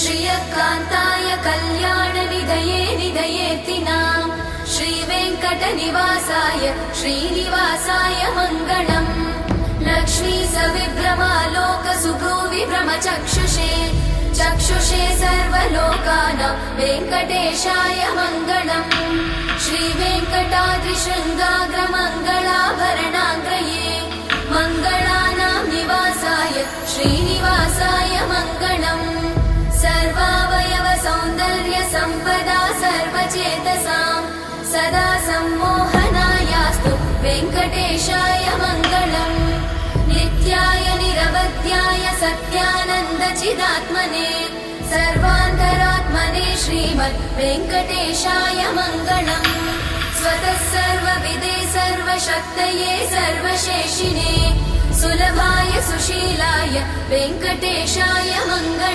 श्रियकान्ताय कल्याणनिधये निधयेऽर्थिनाम् श्रीवेङ्कटनिवासाय श्रीनिवासाय मङ्गलम्। लक्ष्मी सविभ्रमालोकसुभ्रूविभ्रमचक्षुषे चक्षुषे सर्वलोकानां वेङ्कटेशाय मङ्गलम्। श्रीवेङ्कटाद्रिशृङ्गाग्रमङ्गलाभरणाग्रये मङ्गलानां निवासाय श्रीनिवासाय मङ्गलम्। सर्वावयव सौन्दर्य सम्पदा सर्वचेतसां सदा सम्मोहनायास्तु वेङ्कटेशाय मङ्गलम्। नित्याय निरवध्याय सत्यानन्द चिदात्मने सर्वान्तरात्मने श्रीमद् वेङ्कटेशाय मङ्गलम्। स्वतः सर्वविदे सर्वशक्तये सर्वशेषिणे सुलभाय सुशीलाय वेङ्कटेशाय मङ्गलम्।